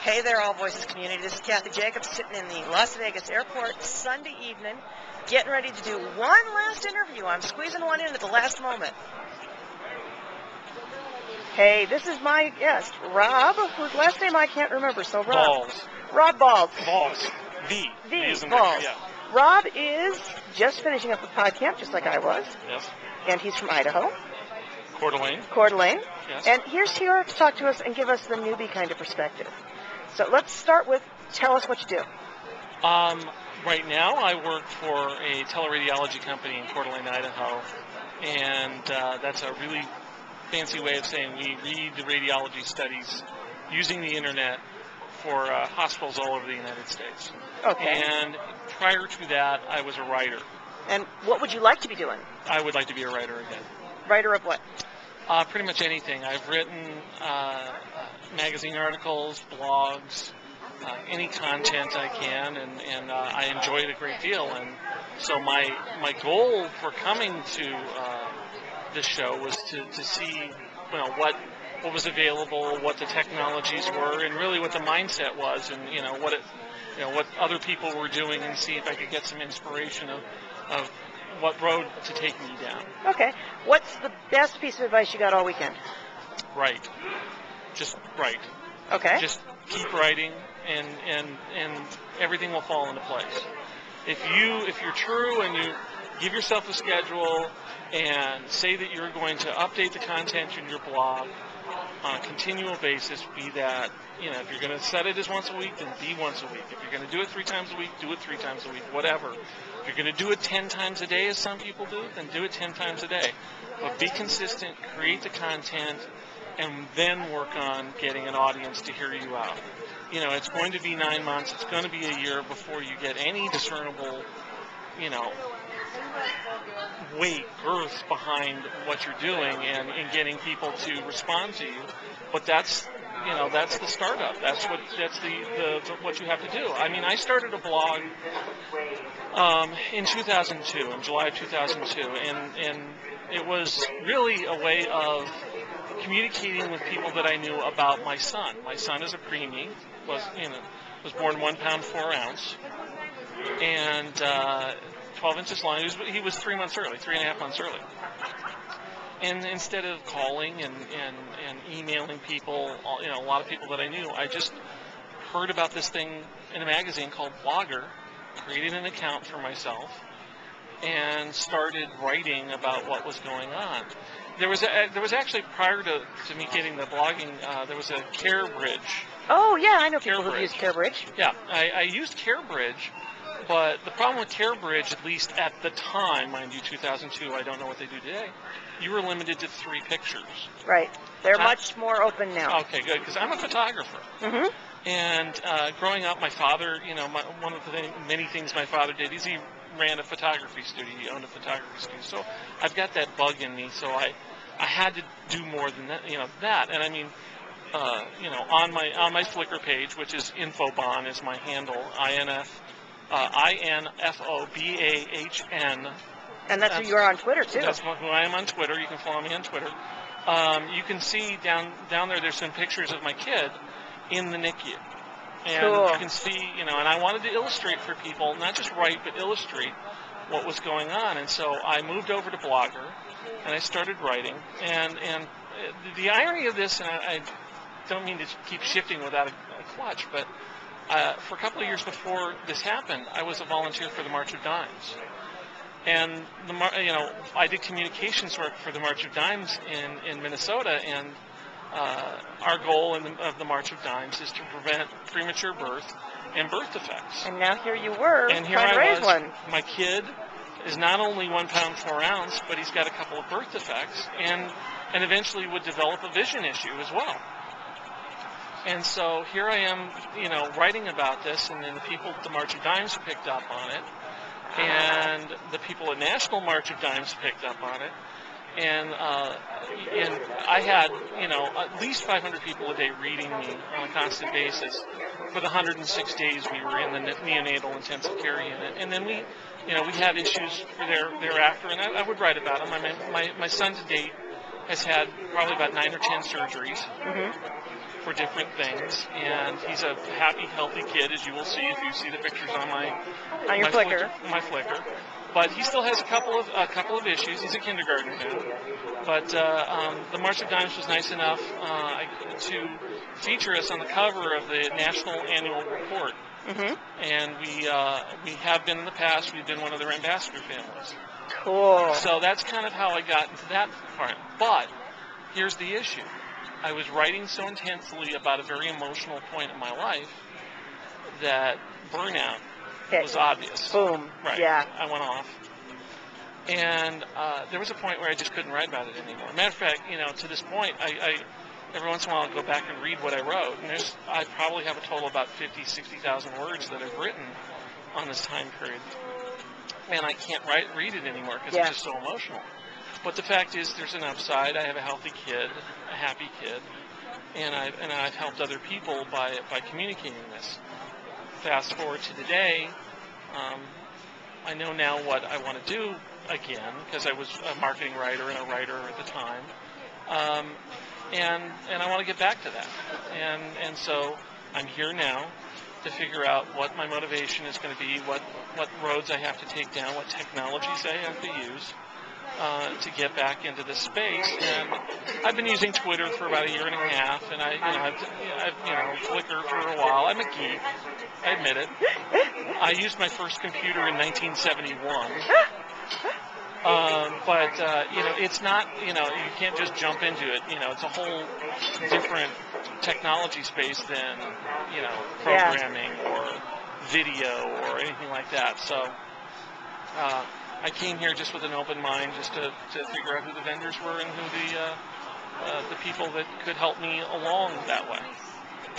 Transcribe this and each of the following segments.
Hey there, All Voices community. This is Kathy Jacobs sitting in the Las Vegas airport Sunday evening, getting ready to do one last interview. I'm squeezing one in at the last moment. Hey, this is my guest, Rob, whose last name I can't remember. So Rob. RobbVaules. RobbVaules. Valls. V. Valls. Yeah. Rob is just finishing up with PodCamp, just like I was. Yes. And he's from Idaho. Coeur d'Alene. Coeur d'Alene. Yes. And he's here to talk to us and give us the newbie kind of perspective. So let's start with, tell us what you do. Right now I work for a teleradiology company in Coeur d'Alene, Idaho. And that's a really fancy way of saying we read the radiology studies using the internet for hospitals all over the United States. Okay. And prior to that, I was a writer. And what would you like to be doing? I would like to be a writer again. Writer of what? Pretty much anything. I've written magazine articles, blogs, any content I can, and I enjoy it a great deal. And so my goal for coming to this show was to see, what was available, what the technologies were, and really what the mindset was, and what other people were doing, and see if I could get some inspiration of what road to take me down. Okay. What's the best piece of advice you got all weekend? Write. Just write. Okay. Just keep writing, and everything will fall into place. If you're true and you give yourself a schedule and say that you're going to update the content in your blog on a continual basis, be that, if you're going to set it as once a week, then be once a week. If you're going to do it 3 times a week, do it 3 times a week, whatever. If you're going to do it 10 times a day, as some people do, then do it 10 times a day. But be consistent, create the content, and then work on getting an audience to hear you out. It's going to be 9 months, it's going to be a year before you get any discernible, weight, girth behind what you're doing and getting people to respond to you. But that's the startup. That's what you have to do. I mean, I started a blog in 2002, in July of 2002, and it was really a way of communicating with people that I knew about my son. My son is a preemie, was born 1 pound 4 ounce, and 12 inches long. He was 3 months early, 3.5 months early. And instead of calling and emailing people, a lot of people that I knew, I just heard about this thing in a magazine called Blogger, created an account for myself, and started writing about what was going on. There was actually, prior to me getting the blogging, there was a Care Bridge. Oh, yeah, I know people who've used Care Bridge. Yeah, I used Care Bridge, but the problem with Care Bridge, at least at the time, mind you, 2002, I don't know what they do today, you were limited to 3 pictures. Right. They're much more open now. Okay, good, because I'm a photographer. Mm-hmm. And growing up, my father, one of the many things my father did is he ran a photography studio. He owned a photography studio. So I've got that bug in me. So I had to do more than that. And I mean, on my Flickr page, which is Infobahn, is my handle. INFOBAHN. And that's who you are on Twitter too. That's who I am on Twitter. You can follow me on Twitter. You can see down there. There's some pictures of my kid in the NICU. And cool. You can see, and I wanted to illustrate for people, not just write, but illustrate what was going on. And so I moved over to Blogger, and I started writing. And the irony of this, and I don't mean to keep shifting without a clutch, but for a couple of years before this happened, I was a volunteer for the March of Dimes. And I did communications work for the March of Dimes in Minnesota, and our goal of the March of Dimes is to prevent premature birth and birth defects. And now here you were, and here trying to raise one. My kid is not only 1 pound 4 ounce, but he's got a couple of birth defects, and eventually would develop a vision issue as well. And so here I am, writing about this, and then the people at the March of Dimes picked up on it. And the people at National March of Dimes picked up on it, and I had at least 500 people a day reading me on a constant basis for the 106 days we were in the neonatal intensive care unit, and then we had issues thereafter, and I would write about them. My son to date has had probably about 9 or 10 surgeries. Mm-hmm. for different things, and he's a happy, healthy kid, as you will see if you see the pictures on your Flickr. My Flickr. But he still has a couple of issues. He's a kindergartner now. But the March of Dimes was nice enough to feature us on the cover of the National Annual Report. Mm-hmm. And we have been in the past. We've been one of their ambassador families. Cool. So that's kind of how I got into that part. But here's the issue. I was writing so intensely about a very emotional point in my life that burnout was obvious. Boom. Right. Yeah. I went off. And there was a point where I just couldn't write about it anymore. Matter of fact, to this point, I every once in a while I'll go back and read what I wrote. And I probably have a total of about 50, 60,000 words that I've written on this time period. And I can't read it anymore because it's just so emotional. But the fact is, there's an upside. I have a healthy kid, a happy kid, and I've helped other people by communicating this. Fast forward to today, I know now what I want to do again because I was a marketing writer and a writer at the time, and I want to get back to that. And so I'm here now to figure out what my motivation is going to be, what roads I have to take down, what technologies I have to use. To get back into this space, and I've been using Twitter for about a year and a half, and I've Flickr for a while. I'm a geek, I admit it. I used my first computer in 1971, but it's not, you can't just jump into it. It's a whole different technology space than programming or video or anything like that. So. I came here just with an open mind, just to figure out who the vendors were and who the people that could help me along that way.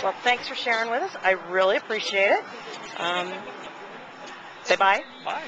Well, thanks for sharing with us. I really appreciate it. Say bye. Bye.